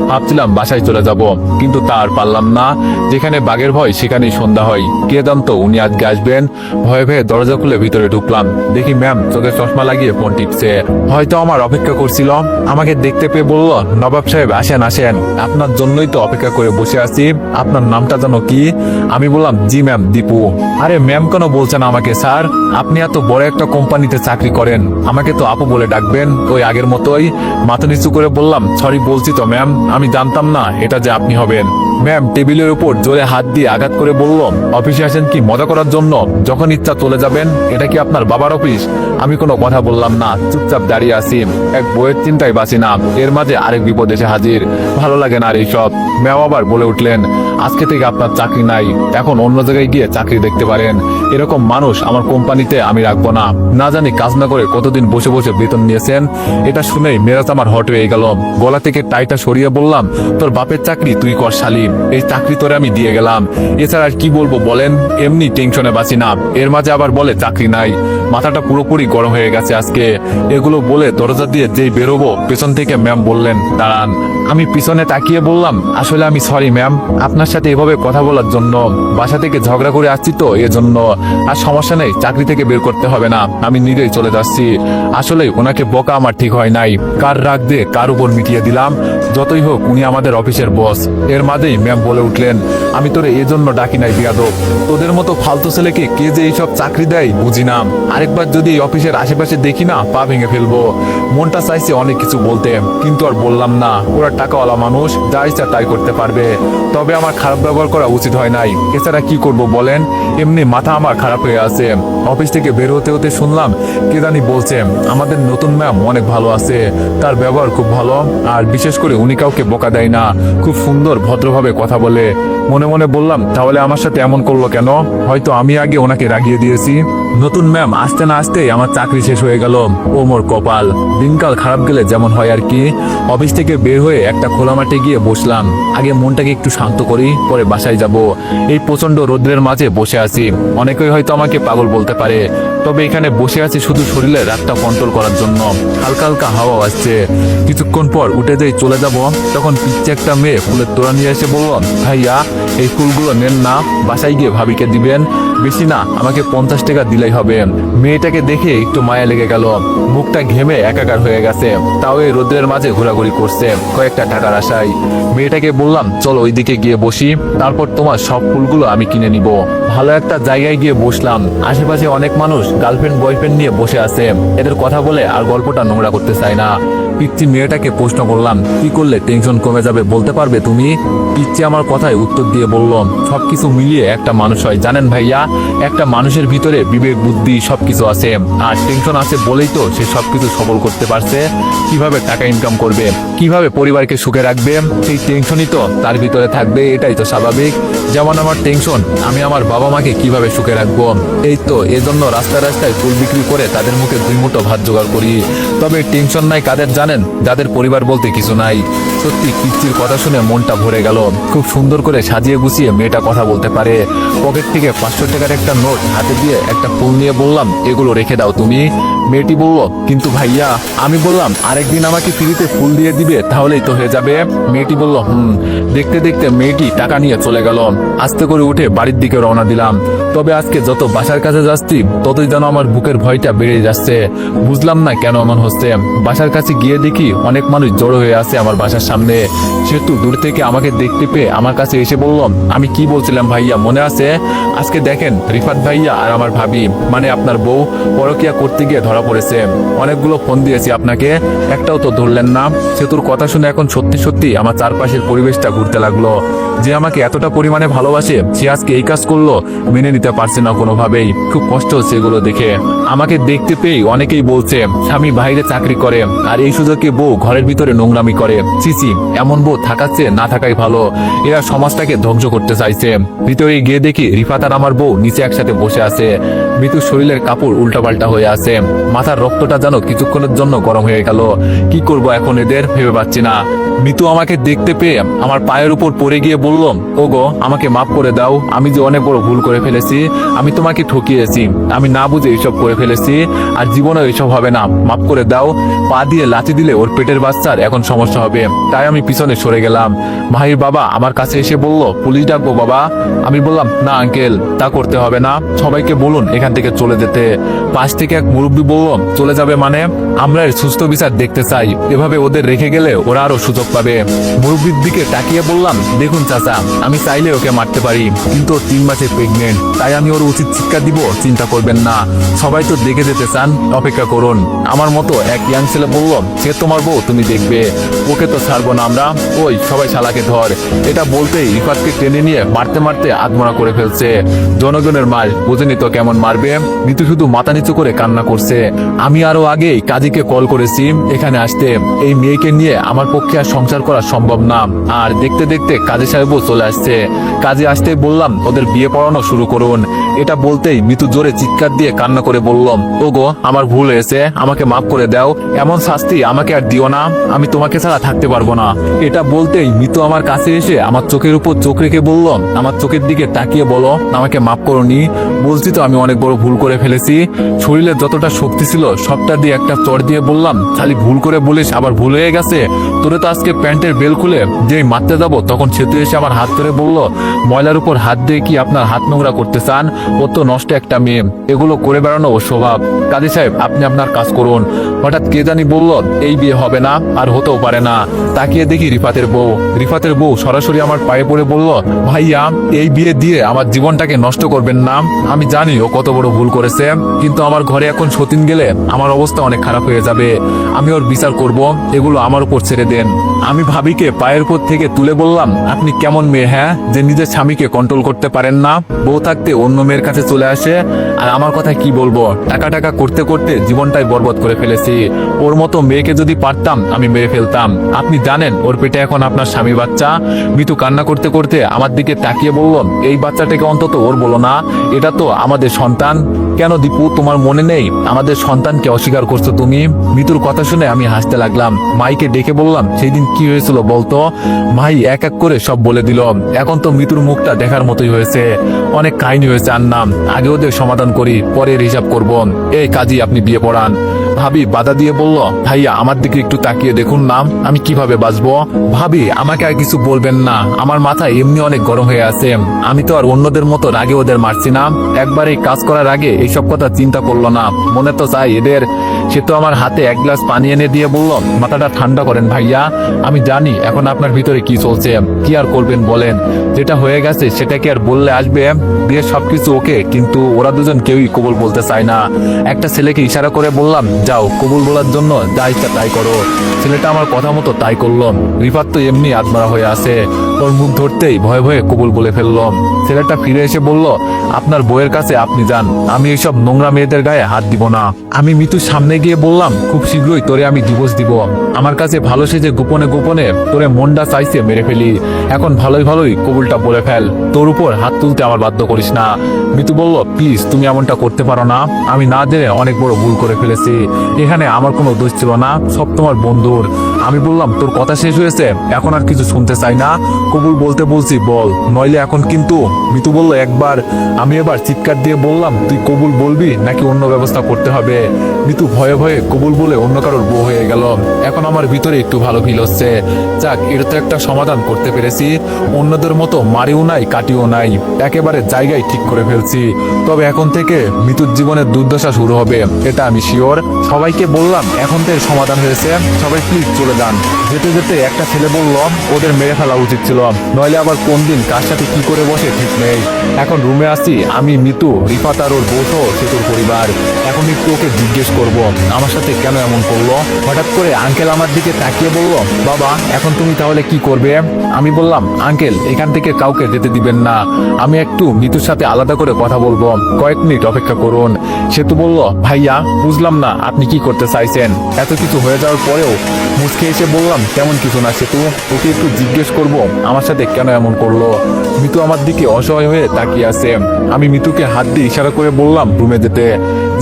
ভাবছিলাম বাসায় চলে যাব, কিন্তু তার পারলাম না। যেখানে বাঘের ভয় সেখানেই সন্ধ্যা হয়। কে জানতো উনি আজকে আসবেন। ভয়ে ভয়ে দরজা খুলে ভিতরে ঢুকলাম, দেখি ম্যাম চোখে চশমা লাগিয়ে ফোন টিপছে। হয়তো আমার অপেক্ষা করছিল, আমাকে দেখতে পেয়ে বলল, নবাব সাহেব আসেন আসেন, আপনার জন্যই তো অপেক্ষা করে বসে আছি। আপনার নামটা জানো কি? আমি বললাম, জি ম্যাম, দীপু। আরে ম্যাম কেন বলছেন আমাকে? স্যার, আপনি এত বড় একটা কোম্পানিতে চাকরি করেন, আমাকে তো আপু বলে ডাকবেন, ওই আগের মতোই। মাথা নিচু করে বললাম, সরি বলছি তো ম্যাম, আমি জানতাম না এটা যে আপনি হবেন। ম্যাম টেবিলের উপর জোরে হাত দিয়ে আঘাত করে বলল, অফিসে আসেন কি মজা করার জন্য? যখন ইচ্ছা চলে যাবেন, এটা কি আপনার বাবার অফিস? আমি কোনো কথা বললাম না, চুপচাপ দাঁড়িয়ে আছি, এক বইয়ের চিন্তায় বাঁচি না। এর মাঝে আরেক বিপদ এসে হাজির, ভালো লাগে না আর এইসব। ম্যাম আবার বলে উঠলেন, আজকে থেকে আপনার চাকরি নাই, এখন অন্য জায়গায় গিয়ে চাকরি দেখতে পারেন। এরকম মানুষ আমার কোম্পানিতে আমি রাখবো না। না জানি কাজ না করে কতদিন বসে বসে বেতন নিয়েছেন। এটা শুনেই মেজাজ আমার হট হয়ে গেল, গলা থেকে টাইটা সরিয়ে বললাম, তোর বাপের চাকরি তুই কর শালি, এই চাকরি তোরে আমি দিয়ে গেলাম, এছাড়া আর কি বলবো বলেন? এমনি টেনশনে বাঁচি না, এর মাঝে আবার বলে চাকরি নাই। মাথাটা পুরোপুরি গরম হয়ে গেছে আজকে। এগুলো বলে দরজা দিয়ে যেই বেরোবো, পেছন থেকে ম্যাম বললেন, দাঁড়ান। আমি পিছনে তাকিয়ে বললাম, আসলে আমি সরি ম্যাম, আপনার সাথে এভাবে কথা বলার জন্য। বাসা থেকে ঝগড়া করে আসছি তো এজন্য। আর সমস্যা নেই, চাকরি থেকে বের করতে হবে না, আমি নিজেই চলে যাচ্ছি। আসলে ওনাকে বকা আমার ঠিক হয় নাই, কার রাগ দিয়ে কার উপর মিটিয়ে দিলাম। যতই হোক উনি আমাদের অফিসের বস। এর মাঝেই ম্যাম বলে উঠলেন, আমি তোরে এজন্য ডাকি নাই বিয়াদব, তোদের মতো ফালতু ছেলেকে কে যে এইসব চাকরি দেয় বুঝি না। আরেকবার যদি এই অফিসের আশেপাশে দেখি না, পা ভেঙে ফেলবো। মনটা চাইছে অনেক কিছু বলতে, কিন্তু আর বললাম না। ওরা টাকাওয়ালা মানুষ, যা ইচ্ছা তাই করতে পারবে। তবে আমার খারাপ ব্যবহার করা উচিত হয় নাই, এছাড়া কি করব বলেন? এমনি মাথা আমার খারাপ হয়ে আছে। অফিস থেকে বের হতে হতে শুনলাম কে জানি বলছে, আমাদের নতুন ম্যাম অনেক ভালো আছে, তার ব্যবহার খুব ভালো, আর বিশেষ করে উনি কাউকে বকা দেয় না, খুব সুন্দর ভদ্রভাবে কথা বলে। মনে মনে বললাম, তাহলে আমার সাথে এমন করলো কেন? হয়তো আমি আগে ওনাকে রাগিয়ে দিয়েছি। নতুন ম্যাম আসতে না আসতেই আমার চাকরি শেষ হয়ে গেল। ও মোর কপাল। দিনকাল খারাপ গেলে যেমন হয় আর কি। অফিস থেকে বের হয়ে একটা খোলা মাঠে গিয়ে বসলাম, আগে মনটাকে একটু শান্ত করি, পরে বাসায় যাব। এই প্রচন্ড রোদ্রের মাঝে বসে আছি, অনেকেই হয়তো আমাকে পাগল বলতে পারে, তবে এখানে বসে আছি শুধু শরীরে রাতটা কন্ট্রোল করার জন্য। হালকা হালকা হাওয়া আসছে। কিছুক্ষণ পর উঠে যেই চলে যাব, তখন পিচ্ছে একটা মেয়ে ফুলের তোড়া নিয়ে এসে বলল, ভাইয়া এই ফুলগুলো নেন না, বাসায় গিয়ে ভাবিকে দিবেন, বেশি না আমাকে 50 টাকা দিলেই হবে। মেয়েটাকে দেখে একটু মায়া লেগে গেল, মুখটা ঘেমে একাকার হয়ে গেছে, তাও এই রোদ্রের মাঝে ঘোরাঘুরি করছে কয়েকটা টাকার আশায়। মেয়েটাকে বললাম, চলো ওইদিকে গিয়ে বসি, তারপর তোমার সব ফুলগুলো আমি কিনে নিব। ভালো একটা জায়গায় গিয়ে বসলাম, আশেপাশে অনেক মানুষ গার্লফ্রেন্ড বয়ফ্রেন্ড নিয়ে বসে আছে, এদের কথা বলে আর গল্পটা নোংরা করতে চায় না। পিচ্চি মেয়েটাকে প্রশ্ন করলাম, কি করলে টেনশন কমে যাবে বলতে পারবে তুমি? পিচ্চি আমার কথায় উত্তর দিয়ে বলল, সবকিছু মিলিয়ে একটা মানুষ হয় জানেন ভাইয়া, একটা মানুষের ভিতরে বিবেক বুদ্ধি সবকিছু আছে, আর টেনশন আছে বলেই তো সে সবকিছু সফল করতে পারছে। কিভাবে টাকা ইনকাম করবে, কিভাবে পরিবারকে সুখে রাখবে, সেই টেনশনই তো তার ভিতরে থাকবে, এটাই তো স্বাভাবিক। যেমন আমার টেনশন, আমি আমার বাবা মাকে কিভাবে সুখে রাখবো। এই তো এজন্য রাস্তায় রাস্তায় ফুল বিক্রি করে তাদের মুখে 2 মুঠো ভাত জোগাড় করি। তবে টেনশন নাই কাদের জানেন? যাদের পরিবার বলতে কিছু নাই। সত্যি পিচ্চির কথা শুনে মনটা ভরে গেল। খুব সুন্দর করে সাজিয়ে গুছিয়ে মেয়েটা কথা বলতে পারে। পকেট থেকে 500 টাকার একটা নোট হাতে দিয়ে একটা ফুল নিয়ে বললাম, এগুলো রেখে দাও তুমি। মেয়েটি বলল, কিন্তু ভাইয়া। আমি বললাম, আরেকদিন আমাকে ফ্রিতে ফুল দিয়ে দিবে, তাহলেই তো হয়ে যাবে। মেয়েটি বলল, দেখতে দেখতে মেয়েটি টাকা নিয়ে চলে গেল। আস্তে করে উঠে বাড়ির দিকে রওনা দিলাম। তবে আজকে যত বাসার কাছে যাচ্ছি ততই যেন আমার বুকের ভয়টা বেড়ে যাচ্ছে। বুঝলাম না কেন এমন হচ্ছে। বাসার কাছে গিয়ে দেখি অনেক মানুষ জড়ো হয়ে আছে আমার বাসার সামনে। সেহেতু দূর থেকে আমাকে দেখতে পেয়ে আমার কাছে এসে বলল, আমি কি বলছিলাম ভাইয়া মনে আছে? আজকে দেখেন রিফাত ভাইয়া আর আমার ভাবি মানে আপনার বউ পরকিয়া করতে গিয়ে ধরা পড়েছে। অনেকগুলো ফোন দিয়েছি আপনাকে, একটাও তো ধরলেন না। সেতুর কথা শুনে এখন সত্যি সত্যি আমার চারপাশের পরিবেশটা ঘুরতে লাগলো। যে আমাকে এতটা পরিমাণে ভালোবাসে সে আজকে এই কাজ করলো, মেনে নিতে পারছে না কোনোভাবেই। খুব কষ্ট হচ্ছে এগুলো দেখে। আমাকে দেখতে পেয়ে অনেকেই বলছে স্বামী বাইরে চাকরি করে আর এই সুযোগে বউ ঘরের ভিতরে নোংরামি করে। চিচি, এমন বউ থাকাচ্ছে না থাকাই ভালো। এরা সমাজটাকে ধ্বংস করতে চাইছে। ভিতরে গিয়ে দেখি রিফাত আর আমার বউ নিচে একসাথে বসে আছে। মৃত্যু শরীরের কাপড় উল্টাপাল্টা হয়ে আছে। মাথার রক্তটা যেন কিছুক্ষণের জন্য গরম হয়ে গেল। কি করব এখন এদের ভেবে পাচ্ছি না। মিতু আমাকে দেখতে পেয়ে আমার পায়ের উপর পড়ে গিয়ে বলল, ওগো আমাকে মাফ করে দাও, আমি যে অনেক বড় ভুল করে ফেলেছি। আমি তোমাকে ঠকিয়েছি, আমি না বুঝে এইসব করে ফেলেছি। আর জীবনে এইসব হবে না, মাফ করে দাও। পা দিয়ে লাথি দিলে ওর পেটের বাচ্চার এখন সমস্যা হবে, তাই আমি পিছনে সরে গেলাম। ভাইয়ের বাবা আমার কাছে এসে বলল, পুলিশ ডাকবো বাবা? আমি বললাম, না আঙ্কেল, তা করতে হবে না, সবাইকে বলুন এখান থেকে চলে যেতে। পাশ থেকে এক মুরব্বী বলল, চলে যাবে মানে? আমরা এর সুস্থ বিচার দেখতে চাই। এভাবে ওদের রেখে গেলে ওরা আরো সুযোগ পাবে। মুরব্বীর দিকে তাকিয়ে বললাম, দেখুন চাচা, আমি চাইলে ওকে মারতে পারি, কিন্তু 3 মাসে প্রেগনেন্ট, তাই আমি ওর উচিত শিক্ষা দিব। চিন্তা করবেন না, সবাই তো দেখে যেতে চান, অপেক্ষা করুন। আমার মতো এক ইয়াং ছেলে বলল, সে তোমার বউ, তুমি দেখবে, ওকে তো ছাড়বো না আমরা। ওই সবাই শালাকে ধর। এটা বলতেই রিফাতকে টেনে নিয়ে মারতে মারতে আত্মরা করে ফেলছে। জনগণের মার বুঝেনি তো কেমন মারবে। মৃত্যু শুধু মাথা নিচু করে কান্না করছে। আমি আরো আগেই কাজীকে কল করেছি এখানে আসতে। এই মেয়েকে নিয়ে আমার পক্ষে আর সংসার করা সম্ভব না। আর দেখতে দেখতে কাজী সাহেবও চলে আসছে। কাজে আসতে বললাম, ওদের বিয়ে পড়ানো শুরু করুন। এটা বলতেই মৃত্যু জোরে চিৎকার দিয়ে কান্না করে বললাম, ওগো আমার ভুল হয়েছে, আমাকে মাফ করে দাও। এমন শাস্তি আমাকে আর দিও না, আমি তোমাকে ছাড়া থাকতে পারবো না। এটা বলতেই মৃত্যু আমার কাছে এসে আমার চোখের উপর চোখ রেখে বলল, আমার চোখের দিকে তাকিয়ে বলো, আমাকে মাফ করোনি। বলছি তো আমি অনেক বড় ভুল করে ফেলেছি। শরীরে যতটা শক্তি ছিল সবটা দিয়ে একটা চড় দিয়ে বললাম, খালি ভুল করে বলিস আবার ভুল হয়ে গেছে। তোরে তো আজকে প্যান্টের বেল খুলে যেই মারতে যাবো তখন সেতু এসে আমার হাত ধরে বলল, ময়লার উপর হাত দিয়ে কি আপনার হাত নোংরা করতে চান? ও তো নষ্ট একটা মেয়ে, এগুলো করে বেড়ানো ওর স্বভাব। কাজী সাহেব আপনি আপনার কাজ করুন। হঠাৎ কে জানি বলল, এই বিয়ে হবে না, আর হতেও পারে না। তাকিয়ে দেখি রিফাতের বউ সরাসরি আমার পায়ে পড়ে বলল, ভাইয়া এই বিয়ে দিয়ে আমার জীবনটাকে নষ্ট করবেন না। আমি জানি ও কত বড় ভুল করেছে, কিন্তু আমার ঘরে এখন সতীন গেলে আমার অবস্থা অনেক খারাপ হয়ে যাবে। আমি ওর বিচার করব, এগুলো আমার উপর ছেড়ে দেন। আমি ভাবিকে পায়ের উপর থেকে তুলে বললাম, আপনি কেমন মেয়ে হ্যাঁ, যে নিজের স্বামীকে কন্ট্রোল করতে পারেন না? বউ থাকতে অন্য মেয়ের কাছে চলে আসে। আর আমার কথা কি বলবো, টাকা টাকা করতে করতে জীবনটাই বরবাদ করে ফেলেছি। ওর মতো মেয়েকে যদি পারতাম আমি মেরে ফেলতাম। আপনি জানেন ওর পেটে এখন আপনার স্বামী বাচ্চা। মিতু কান্না করতে করতে আমার দিকে তাকিয়ে বলল, এই বাচ্চাটাকে অন্তত ওর বলো না, এটা তো আমাদের সন্তান। কেন দীপু, তোমার মনে নেই আমাদের সন্তানকে অস্বীকার করছো তুমি? মিতুর কথা শুনে আমি হাসতে লাগলাম। মাইকে ডেকে বললাম, সেই দিন কি হয়েছিল বলতো? মাই এক এক করে সব বলে দিল। এখন তো মিতুর মুখটা দেখার মতোই হয়েছে। অনেক কাহিনী হয়েছে আর নাম, আগে ওদের সমাধান করি, পরের হিসাব করব। এই কাজী আপনি বিয়ে পড়ান। ভাবি বাধা দিয়ে বলল, ভাইয়া আমার দিকে একটু তাকিয়ে দেখুন না, আমি কিভাবে বাঁচবো। ভাবি আমাকে আর কিছু বলবেন না, আমার মাথা এমনি অনেক গরম হয়ে আছে। আমি তো আর অন্যদের মতো রাগে ওদের মারছি না। একবার এই কাজ করার আগে এইসব কথা চিন্তা করলো না, মনে তো চাই এদের। সে তো আমার হাতে এক গ্লাস পানি এনে দিয়ে বলল, মাথাটা ঠান্ডা করেন ভাইয়া, আমি জানি এখন আপনার ভিতরে কি চলছে। কি আর করবেন বলেন, যেটা হয়ে গেছে সেটা কি আর বললে আসবে? বিয়ে সবকিছু ওকে, কিন্তু ওরা দুজন কেউই কবুল বলতে চায় না। একটা ছেলেকে ইশারা করে বললাম, যাও কবুল বলার জন্য যা ইচ্ছা তাই করো। ছেলেটা আমার কথা মতো তাই করলো। রিফাত তো এমনি আত্মারা হয়ে আছে, ওর মুখ ধরতেই ভয়ে ভয়ে কবুল বলে ফেললাম। ছেলেটা ফিরে এসে বলল, আপনার বউয়ের কাছে আপনি যান, আমি এইসব নোংরা মেয়েদের গায়ে হাত দিব না। আমি মিতুর সামনে গিয়ে বললাম, খুব শীঘ্রই তোরে আমি ডিভোর্স দিব। আমার কাছে ভালো সেজে গোপনে গোপনে তোরে মনটা চাইছে মেরে ফেলি। এখন ভালোই ভালোই কবুলটা বলে ফেল, তোর উপর হাত তুলতে আমার বাধ্য করিস না। মিতু বলল, প্লিজ তুমি এমনটা করতে পারো না, আমি না জেনে অনেক বড় ভুল করে ফেলেছি। এখানে আমার কোনো দোষ ছিল না, সব তোমার বন্ধুর। আমি বললাম তোর কথা শেষ হয়েছে, এখন আর কিছু শুনতে চাই না, কবুল বলতে বলছি বল, নইলে এখন কিন্তু। মিতু বলল একবার। আমি এবার চিৎকার দিয়ে বললাম তুই কবুল বলবি নাকি অন্য ব্যবস্থা করতে হবে। মিতু ভয়ে ভয়ে কবুল বলে অন্য কারোর বউ হয়ে গেল। এখন আমার ভিতরে একটু ভালো ফিল হচ্ছে। যাক, এটা তো একটা সমাধান করতে পেরেছি। অন্যদের মতো মারিও নাই কাটিও নাই, একেবারে জায়গায় ঠিক করে ফেলছি। তবে এখন থেকে মিতুর জীবনের দুর্দশা শুরু হবে, এটা আমি শিওর। সবাইকে বললাম এখন থেকে সমাধান হয়েছে, সবাই প্লিজ চলে যান। যেতে যেতে একটা ছেলে বলল ওদের মেরে ফেলা উচিত ছিল, নইলে আবার কোন দিন কার সাথে কি করে বসে ঠিক নেই। এখন রুমে আসি আমি, মিতু, রিফাত আর ওর বউ সহ সেতুর পরিবার। এখন একটু ওকে জিজ্ঞেস করব আমার সাথে কেন এমন করলো। হঠাৎ করে আঙ্কেল আমার দিকে তাকিয়ে বলল বাবা এখন তুমি তাহলে কি করবে। আমি বললাম আঙ্কেল এখান থেকে কাউকে যেতে দিবেন না, আমি একটু মিতুর সাথে আলাদা করে কথা বলবো, কয়েক মিনিট অপেক্ষা করুন। সেতু বলল ভাইয়া বুঝলাম না আপনি কি করতে চাইছেন। এত কিছু হয়ে যাওয়ার পরেও মুচকে এসে বললাম তেমন কিছু না সেতু, ওকে একটু জিজ্ঞেস করব আমার সাথে কেন এমন করলো। মিতু আমার দিকে অসহায় হয়ে তাকিয়ে আছে। আমি মিতুকে হাত দিয়ে ইশারা করে বললাম রুমে যেতে।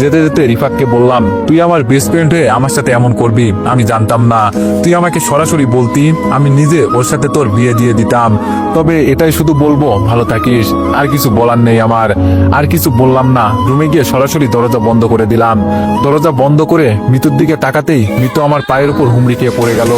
যেতে যেতে রিফাতকে বললাম তুই আমার বেস্ট ফ্রেন্ড হয়ে আমার সাথে এমন করবি আমি জানতাম না। তুই আমাকে সরাসরি বলতি, আমি নিজে ওর সাথে তোর বিয়ে দিয়ে দিতাম। তবে এটাই শুধু বলবো ভালো থাকিস, আর কিছু বলার নেই আমার। আর কিছু বললাম না, রুমে গিয়ে সরাসরি দরজা বন্ধ করে দিলাম। দরজা বন্ধ করে মিতুর দিকে তাকাতেই মিতু আমার পায়ের উপর হুমড়ি খেয়ে পড়ে গেল।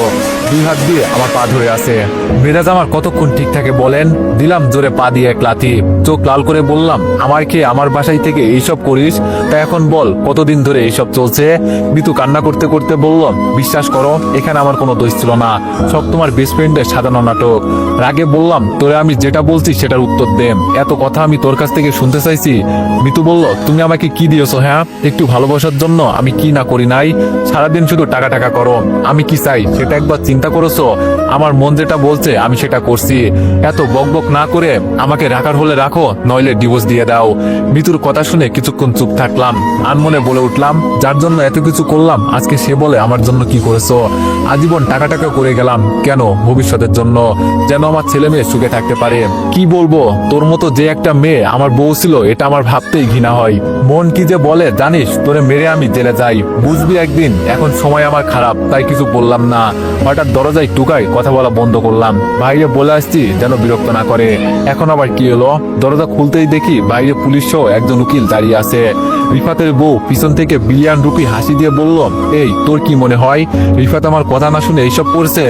দুই হাত দিয়ে আমার পা ধরে আছে। মেজাজ আমার কতক্ষণ ঠিক থাকে বলেন। দিলাম জোরে পা দিয়ে এক লাথি। চোখ লাল করে বললাম আমার খেয়ে আমার বাসায় থেকে এইসব করিস, তা এখন বল কতদিন ধরে এইসব চলছে। মিতু কান্না করতে করতে বলল বিশ্বাস করো এখানে আমার কোনো দোষ ছিল না, সব তোমার বেস্ট ফ্রেন্ডের সাজানো নাটক। রাগে বললাম তোরে আমি যেটা বলছি সেটার উত্তর দে, এত কথা আমি তোর কাছ থেকে শুনতে চাইছি। মিতু বলল তুমি আমাকে কি দিয়েছো হ্যাঁ, একটু ভালোবাসার জন্য আমি কি না করি নাই। সারাদিন শুধু টাকা টাকা করো, আমি কি চাই সেটা একবার চিন্তা করেছো। আমার মন যেটা বলছে আমি সেটা করছি। এত বকবক না করে আমাকে রাখার হলে রাখো, নইলে ডিভোর্স দিয়ে দাও। মিতুর কথা শুনে কিছুক্ষণ চুপ থাকলাম। আনমনে বলে উঠলাম যার জন্য এত কিছু করলাম আজকে সে বলে আমার জন্য কি করেছো। আজীবন টাকা টাকা করে গেলাম কেন, ভবিষ্যতের জন্য, যেন আমার ছেলে মেয়ে সুখে থাকতে পারে। কি বলবো, তোর মতো যে একটা মেয়ে আমার বউ ছিল এটা আমার ভাবতেই ঘৃণা হয়। মন কি যে বলে জানিস, তোরে মেরে আমি জেলে যাই, বুঝবি একদিন। এখন সময় আমার খারাপ তাই কিছু বললাম না। হঠাৎ দরজায় টুকাই কথা বলা বন্ধ করলাম। বাইরে বলে আসছি যেন বিরক্ত না করে। এখন আবার কি হলো, দরজা খুলতেই দেখি বাইরে পুলিশ সহ একজন উকিল দাঁড়িয়ে আছে। রিফাতের বউ পিছন থেকে বিলিয়ন রুপি হাসি দিয়ে বলল এই তোর কি মনে হয় রিফাত আমার কথা না শুনে এইসব করছে।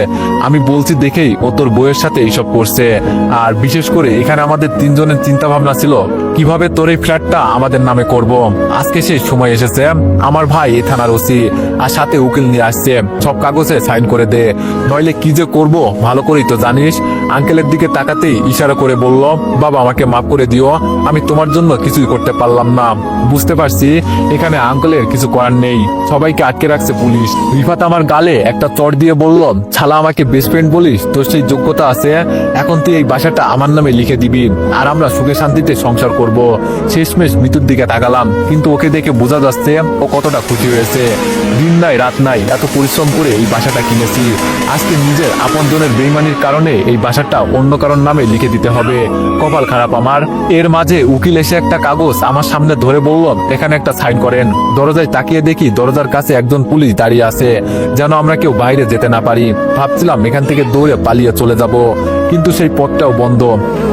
আমি বলছি দেখেই ও তোর বউয়ের সাথে এইসব করছে। আর বিশেষ করে এখানে আমাদের তিনজনের চিন্তা ভাবনা ছিল কিভাবে তোর এই ফ্ল্যাটটা আমাদের নামে করব। আজকে সেই সময় এসেছে। আমার ভাই এই থানার ওসি আর সাথে উকিল নিয়ে আসছে, সব কাগজে সাইন করে দে, নইলে কি যে করব ভালো করেই তো জানিস। আঙ্কেলের দিকে তাকাতেই ইশারা করে বলল বাবা আমাকে মাফ করে দিও, আমি তোমার জন্য কিছুই করতে পারলাম না। বুঝতে পারছি এখানে আঙ্কেলের কিছু করার নেই, সবাইকে আটকে রাখছে পুলিশ। রিফাত আমার গালে একটা চড় দিয়ে বলল ছালা আমাকে বেস্ট ফ্রেন্ড বলিস, তোর সেই যোগ্যতা আছে, এখন তুই এই বাসাটা আমার নামে লিখে দিবি আর আমরা সুখে শান্তিতে সংসার করব। শেষমেশ মিতুর দিকে তাকালাম, কিন্তু ওকে দেখে বোঝা যাচ্ছে ও কতটা খুশি হয়েছে। দিন নাই রাত নাই এত পরিশ্রম করে এই বাসাটা কিনেছি, আজকে নিজের আপনজনের বেইমানির কারণে এই বাসাটা অন্য কারোর নামে লিখে দিতে হবে। কপাল খারাপ আমার। এর মাঝে উকিল এসে একটা কাগজ আমার সামনে ধরে বলল এখানে একটা সাইন করেন। দরজায় তাকিয়ে দেখি দরজার কাছে একজন পুলিশ দাঁড়িয়ে আছে, যেন আমরা কেউ বাইরে যেতে না পারি। ভাবছিলাম এখান থেকে দৌড়ে পালিয়ে চলে যাব, কিন্তু সেই পথটাও বন্ধ।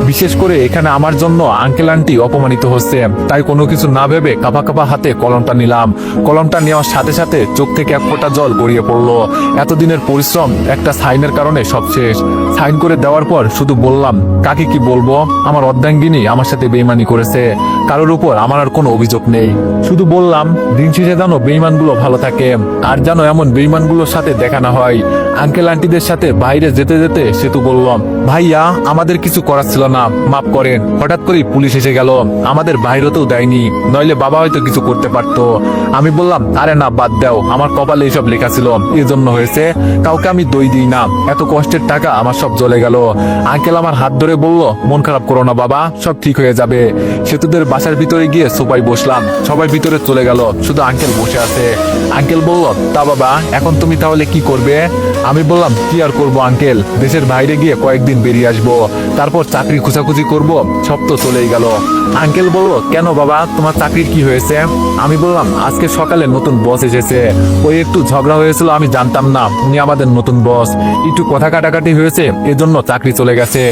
বিশেষ করে এখানে আমার জন্য আঙ্কেল আন্টি অপমানিত হচ্ছে, তাই কোনো কিছু না ভেবে কাঁপা কাঁপা হাতে কলমটা নিলাম। কলমটা নেওয়ার সাথে সাথে চোখ থেকে এক ফোঁটা জল গড়িয়ে পড়লো। এতদিনের পরিশ্রম একটা সাইনের কারণে সব শেষ। সাইন করে দেওয়ার পর শুধু বললাম কাকে কি বলবো, আমার অর্ধাঙ্গিনী আমার সাথে বেইমানি করেছে, কারোর উপর আমার আর কোনো অভিযোগ নেই। শুধু বললাম দিন শেষে যেন বেইমানগুলো ভালো থাকে, আর যেন এমন বেইমানগুলোর সাথে দেখা না হয়। আঙ্কেল আন্টিদের সাথে বাইরে যেতে যেতে সেতু বললাম ভাইয়া আমাদের কিছু করার ছিল না, মাফ করেন। হঠাৎ করে পুলিশ এসে গেল, আমাদের বাইরেতেও দেয়নি, নইলে বাবা হয়তো কিছু করতে পারতো। আমি বললাম আরে না বাদ দাও, আমার কপালে এইসব লেখা ছিল, এই জন্য হয়েছে, কাউকে আমি দই দিই না, এত কষ্টের টাকা আমার সব জ্বলে গেল। আঙ্কেল আমার হাত ধরে বলল মন খারাপ করো না বাবা, সব ঠিক হয়ে যাবে। সেতুদের বাসার ভিতরে গিয়ে সোফায় বসলাম, সবাই ভিতরে চলে গেল, শুধু আঙ্কেল বসে আছে। আঙ্কেল বলল তা বাবা এখন তুমি তাহলে কি করবে। আমি বললাম কি আর করবো আঙ্কেল, দেশের বাইরে গিয়ে কয়েকদিন একদিন বেরিয়ে আসবো, তারপর চাকরি খোঁজাখুঁজি করব, সব তো চলেই গেল। আঙ্কেল বলল, কেন বাবা, তোমার চাকরির কি হয়েছে? আমি বললাম, আজকে সকালে নতুন বস এসেছে, ওই একটু ঝগড়া হয়েছিল, আমি জানতাম না উনি আমাদের নতুন বস, একটু কথা কাটাকাটি হয়েছে, এজন্য চাকরি চলে গেছে।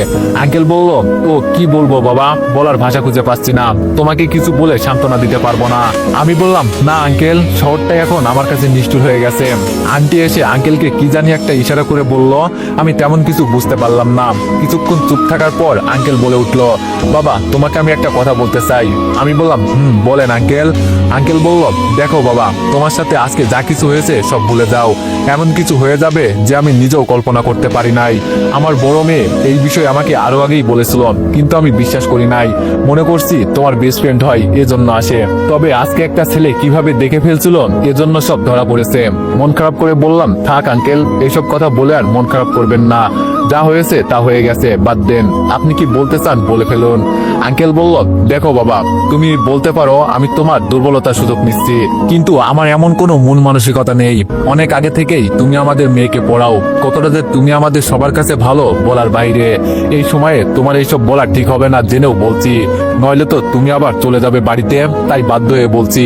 আঙ্কেল বলল, ও কি বলবো বাবা, বলার ভাষা খুঁজে পাচ্ছি না, তোমাকে কিছু বলে সান্ত্বনা দিতে পারবো না। আমি বললাম, না আঙ্কেল, শহরটা এখন আমার কাছে নিষ্ঠুর হয়ে গেছে। আন্টি এসে আঙ্কেলকে কি জানি একটা ইশারা করে বলল, আমি তেমন কিছু বুঝতে পারলাম না। কিছুক্ষণ চুপ থাকার পর আঙ্কেল বলে উঠলো, বাবা তোমাকে আমি একটা কথা বলতে চাই। আমি বললাম, বলেন আঙ্কেল। আঙ্কেল বলল, দেখো বাবা, তোমার সাথে আজকে যা কিছু হয়েছে সব ভুলে যাও, এমন কিছু হয়ে যাবে যে আমি নিজেও কল্পনা করতে পারি নাই। আমার বড় মেয়ে এই বিষয়ে আমাকে আরো আগেই বলেছিল, কিন্তু আমি বিশ্বাস করি নাই, মনে করছি তোমার বেস্ট ফ্রেন্ড হয় এজন্য আসে। তবে আজকে একটা ছেলে কিভাবে দেখে ফেলছিল এজন্য সব ধরা পড়েছে। মন খারাপ করে বললাম, থাক আঙ্কেল, এইসব কথা বলে আর মন খারাপ করবেন না, যা হয়েছে তা হয়ে গেছে, বাদ দেন। আপনি কি বলতে চান বলে ফেলুন। আঙ্কেল বলল, দেখো বাবা, তুমি বলতে পারো আমি তোমার দুর্বলতার সুযোগ নিচ্ছি, কিন্তু আমার এমন কোনো মন মানসিকতা নেই। অনেক আগে থেকেই তুমি আমাদের মেয়েকে পড়াও, কতটা যে তুমি আমাদের সবার কাছে ভালো বলার বাইরে। এই সময়ে তোমার এইসব বলা ঠিক হবে না জেনেও বলছি, নইলে তো তুমি আবার চলে যাবে বাড়িতে, তাই বাধ্য হয়ে বলছি।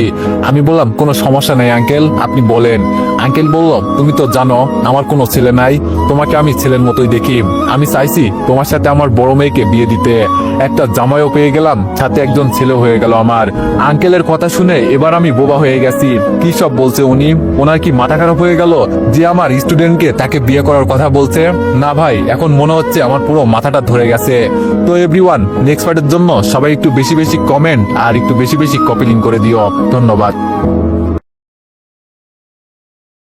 আমি বললাম, কোনো সমস্যা নেই আঙ্কেল, আপনি বলেন। আঙ্কেল বলল, তুমি তো জানো আমার কোনো ছেলে নাই, তোমাকে আমি ছেলের মতোই দেখি। আমি চাইছি তোমার সাথে আমার বড় মেয়েকে বিয়ে দিতে, একটা জামাইও পেয়ে গেলাম, সাথে একজন ছেলে হয়ে গেল আমার। আঙ্কেলের কথা শুনে এবার আমি বোবা হয়ে গেছি, কি সব বলছে উনি, ওনার কি মাথা খারাপ হয়ে গেল যে আমার স্টুডেন্টকে তাকে বিয়ে করার কথা বলছে? না ভাই, এখন মনে হচ্ছে আমার পুরো মাথাটা ধরে গেছে। তো এভরিওয়ান, নেক্সট পার্টের জন্য সবাই একটু বেশি বেশি কমেন্ট আর একটু বেশি বেশি কপি লিঙ্ক করে দিও। ধন্যবাদ।